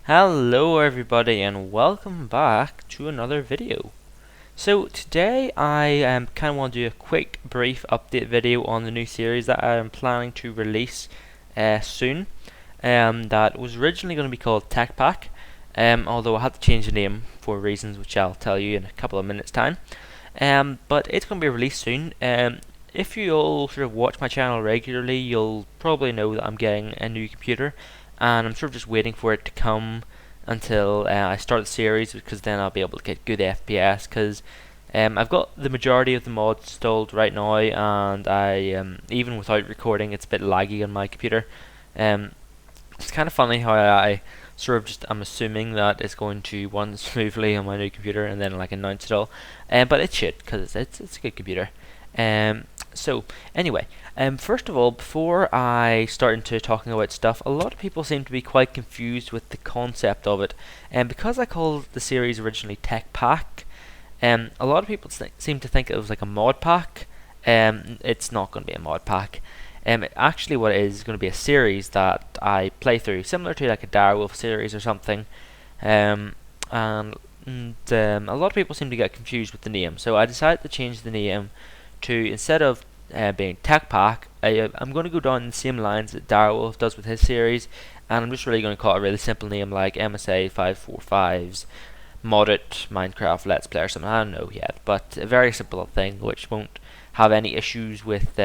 Hello everybody and welcome back to another video. So today I kind of want to do a quick brief update video on the new series that I am planning to release soon. That was originally going to be called Tech Pack, although I had to change the name for reasons which I'll tell you in a couple of minutes time. But it's going to be released soon. If you all sort of watch my channel regularly, you'll probably know that I'm getting a new computer, and I'm sort of just waiting for it to come until I start the series, because then I'll be able to get good FPS. Because I've got the majority of the mods installed right now, and even without recording, it's a bit laggy on my computer. It's kind of funny how I sort of just I'm assuming that it's going to run smoothly on my new computer and then like announce it all, but it should, because it's a good computer. So anyway, first of all, before I start into talking about stuff, a lot of people seem to be quite confused with the concept of it, and because I called the series originally Tech Pack, a lot of people seem to think it was like a mod pack. It's not going to be a mod pack. Actually, what it is going to be a series that I play through, similar to like a Direwolf series or something. And a lot of people seem to get confused with the name, so I decided to change the name to, instead of being Tech Pack, I'm going to go down the same lines that Direwolf does with his series, and I'm just really going to call it a really simple name like MSA 545's Modded Minecraft Let's Play or something. I don't know yet, but a very simple thing which won't have any issues with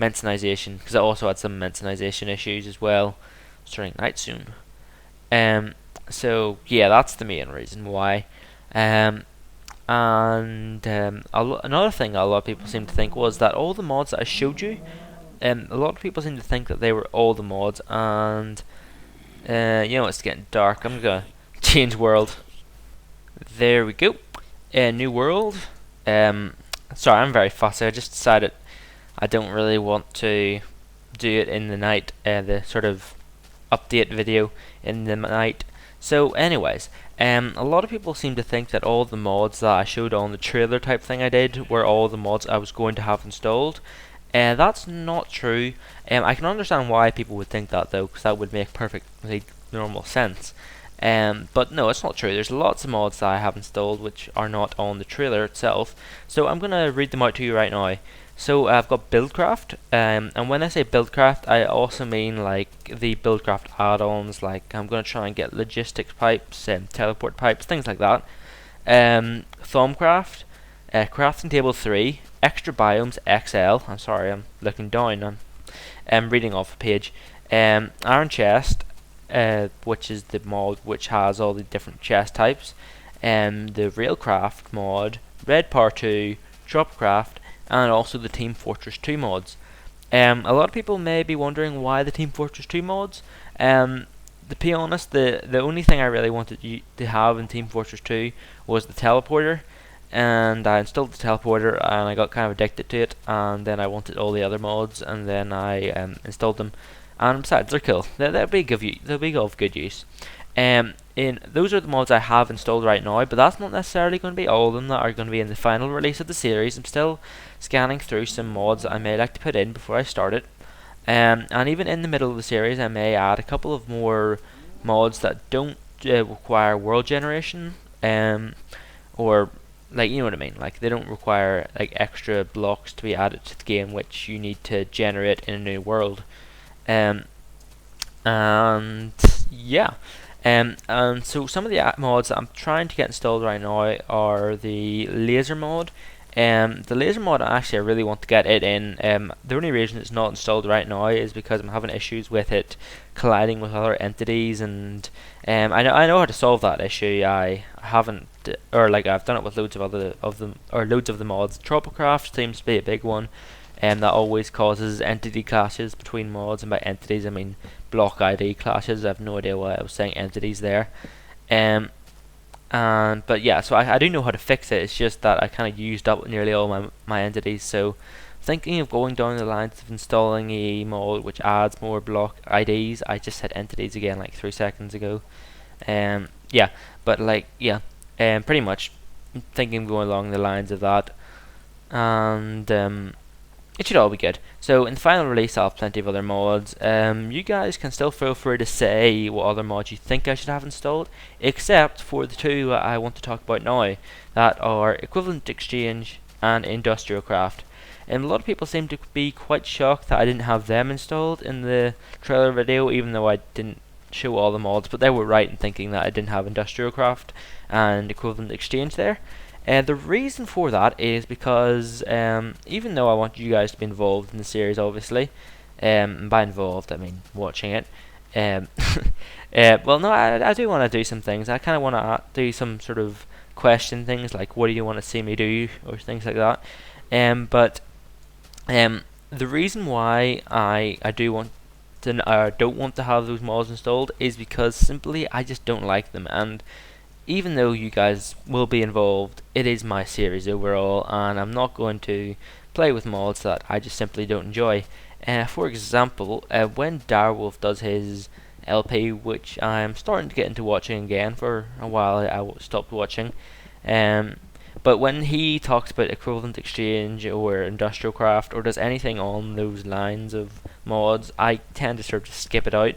mentionization, because I also had some mentionization issues as well. It's turning night soon. So yeah, that's the main reason why. Another thing a lot of people seem to think was that all the mods that I showed you, a lot of people seem to think that they were all the mods, and it's getting dark. I'm gonna change world. There we go. New world. Sorry, I'm very fussy. I just decided I don't really want to do it in the night, the sort of update video in the night. So anyways, a lot of people seem to think that all the mods that I showed on the trailer type thing I did were all the mods I was going to have installed. That's not true. I can understand why people would think that though, because that would make perfectly normal sense. But no, it's not true. There's lots of mods that I have installed which are not on the trailer itself. So I'm going to read them out to you right now. So I've got Buildcraft, and when I say Buildcraft, I also mean like the Buildcraft add-ons. Like I'm going to try and get logistics pipes, teleport pipes, things like that. Thumbcraft, Crafting Table 3, Extra Biomes XL. I'm sorry, I'm looking down. I'm reading off a page. Iron Chest, which is the mod which has all the different chest types. The Railcraft mod, Red Power 2, Dropcraft, and also the Team Fortress 2 mods. A lot of people may be wondering why the Team Fortress 2 mods. To be honest, the only thing I really wanted to have in Team Fortress 2 was the teleporter, and I installed the teleporter and I got kind of addicted to it, and then I wanted all the other mods, and then I installed them. And besides, they're cool. They'll be of good use. Those are the mods I have installed right now, but that's not necessarily going to be all of them that are going to be in the final release of the series. I'm still scanning through some mods that I may like to put in before I start it. And even in the middle of the series, I may add a couple of more mods that don't require world generation, or like, you know what I mean. Like, they don't require like extra blocks to be added to the game, which you need to generate in a new world. And yeah. And so some of the mods that I'm trying to get installed right now are the laser mod. The laser mod, actually I really want to get it in. The only reason it's not installed right now is because I'm having issues with it colliding with other entities, and I know how to solve that issue. I haven't, or like I've done it with loads of the mods. Tropicraft seems to be a big one, and that always causes entity clashes between mods, and by entities I mean block ID clashes. I have no idea why I was saying entities there. But yeah, so I do know how to fix it. It's just that I kind of used up nearly all my entities. So thinking of going down the lines of installing a mod which adds more block IDs. I just said entities again like 3 seconds ago. Yeah, but like yeah, pretty much thinking of going along the lines of that. And it should all be good. So in the final release, I'll have plenty of other mods. You guys can still feel free to say what other mods you think I should have installed, except for the two I want to talk about now, that are Equivalent Exchange and Industrial Craft. And a lot of people seem to be quite shocked that I didn't have them installed in the trailer video, even though I didn't show all the mods, but they were right in thinking that I didn't have Industrial Craft and Equivalent Exchange there. The reason for that is because even though I want you guys to be involved in the series, obviously, and by involved I mean watching it, well, no, I do want to do some things. I kind of want to do some sort of question things, like what do you want to see me do, or things like that. But the reason why I do want to don't want to have those mods installed is because simply I just don't like them, and even though you guys will be involved, it is my series overall, and I'm not going to play with mods that I just simply don't enjoy. For example, when Direwolf does his LP, which I'm starting to get into watching again, for a while I stopped watching, but when he talks about Equivalent Exchange or Industrial Craft or does anything on those lines of mods, I tend to sort of skip it out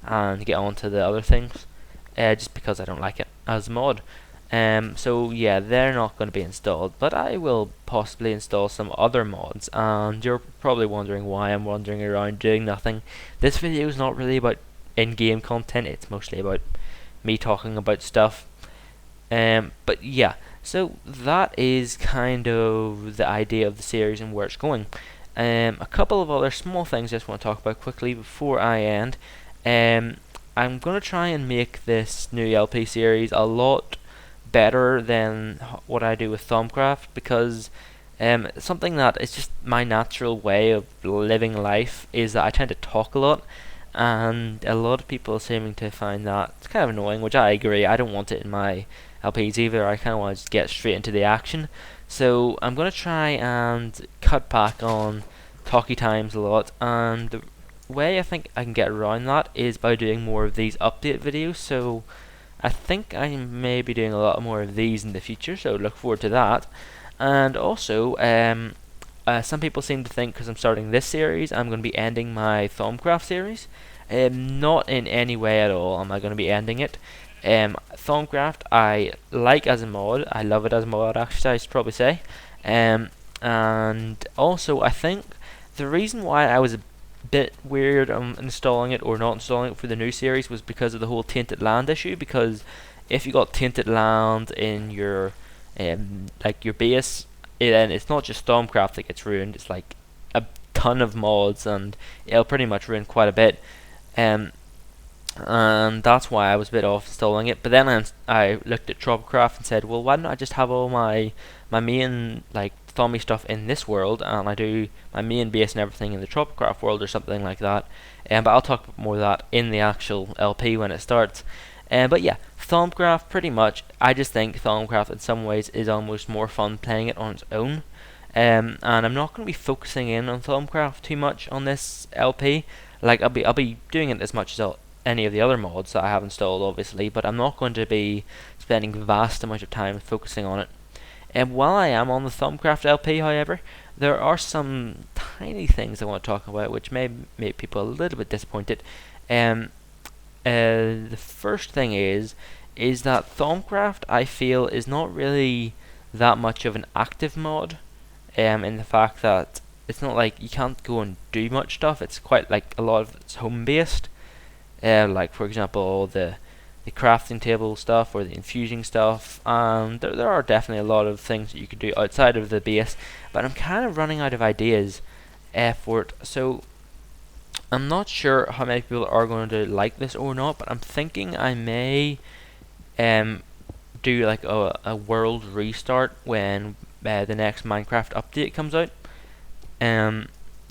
and get on to the other things, just because I don't like it as a mod. So yeah, they're not going to be installed, but I will possibly install some other mods, and you're probably wondering why I'm wandering around doing nothing. This video is not really about in-game content, it's mostly about me talking about stuff. But yeah, so that is kind of the idea of the series and where it's going. A couple of other small things I just want to talk about quickly before I end. I'm going to try and make this new LP series a lot better than what I do with Thaumcraft, because something that is just my natural way of living life is that I tend to talk a lot, and a lot of people seeming to find that it's kind of annoying, which I agree. I don't want it in my LPs either. I kind of want to just get straight into the action. So I'm going to try and cut back on talky times a lot, and the way I think I can get around that is by doing more of these update videos. So I think I may be doing a lot more of these in the future, so look forward to that. And also, some people seem to think because I'm starting this series, I'm going to be ending my Thaumcraft series. Not in any way at all am I going to be ending it. Thaumcraft I like as a mod. I love it as a mod, actually, I should probably say. And also, I think the reason why I was a bit weird on installing it or not installing it for the new series was because of the whole tainted land issue. Because if you got tainted land in your like your base, and it's not just Thaumcraft that gets ruined, it's like a ton of mods, and it'll pretty much ruin quite a bit. And that's why I was a bit off installing it. But then I looked at Tropicraft and said, well, why don't I just have all my main like Thaumy stuff in this world, and I do my main base and everything in the Tropicraft world or something like that. But I'll talk about more of that in the actual LP when it starts. But yeah, Thaumcraft pretty much, I just think Thaumcraft in some ways is almost more fun playing it on its own. And I'm not going to be focusing in on Thaumcraft too much on this LP. Like I'll be doing it as much as any of the other mods that I have installed, obviously, but I'm not going to be spending vast amount of time focusing on it. And while I am on the Thaumcraft LP, however, there are some tiny things I want to talk about which may make people a little bit disappointed. The first thing is that Thaumcraft, I feel, is not really that much of an active mod, in the fact that it's not like you can't go and do much stuff. It's quite like a lot of it's home based. Like for example, all the crafting table stuff or the infusing stuff. There are definitely a lot of things that you could do outside of the base, but I'm kind of running out of ideas for it. So I'm not sure how many people are going to like this or not, but I'm thinking I may do like a world restart when the next Minecraft update comes out.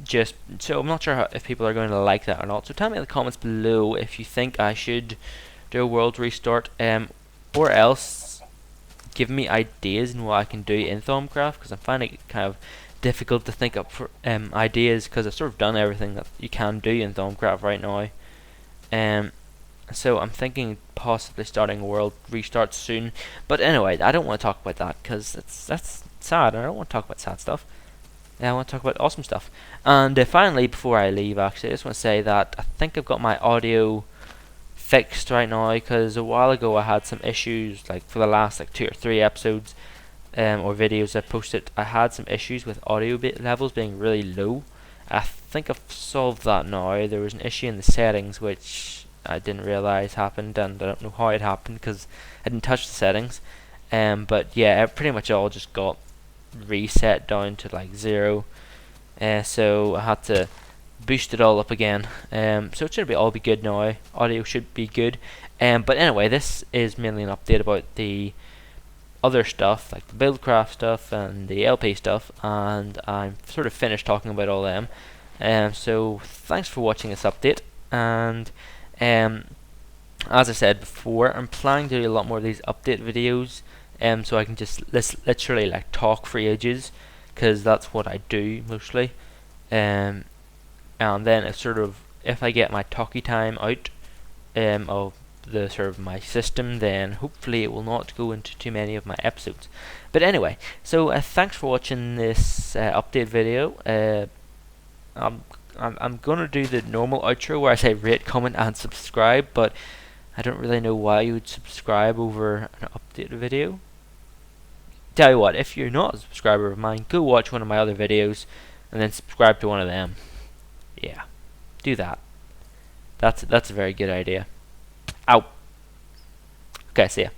Just so I'm not sure if people are going to like that or not. So tell me in the comments below if you think I should do a world restart, or else give me ideas on what I can do in Thaumcraft, because I'm finding it kind of difficult to think up for ideas, because I've sort of done everything that you can do in Thaumcraft right now. So I'm thinking possibly starting a world restart soon. But anyway, I don't want to talk about that because that's sad. I don't want to talk about sad stuff. I want to talk about awesome stuff. And finally, before I leave, actually, I just want to say that I think I've got my audio fixed right now, because a while ago I had some issues, like for the last like 2 or 3 episodes or videos I posted. I had some issues with audio levels being really low. I think I've solved that now. There was an issue in the settings which I didn't realize happened, and I don't know how it happened because I didn't touch the settings. But yeah, it pretty much all just got reset down to like 0. So I had to boost it all up again. So it should all be good now. Audio should be good. But anyway, this is mainly an update about the other stuff, like the Buildcraft stuff and the LP stuff, and I'm sort of finished talking about all them. So thanks for watching this update, and as I said before, I'm planning to do a lot more of these update videos, so I can just literally like talk for ages, because that's what I do mostly. And then it's sort of, if I get my talkie time out of the sort of my system, then hopefully it will not go into too many of my episodes. But anyway, so thanks for watching this update video. I'm gonna do the normal outro where I say rate, comment, and subscribe, but I don't really know why you would subscribe over an update video. Tell you what, if you're not a subscriber of mine, go watch one of my other videos and then subscribe to one of them. Yeah, do that. That's a very good idea. Out. Okay, see ya.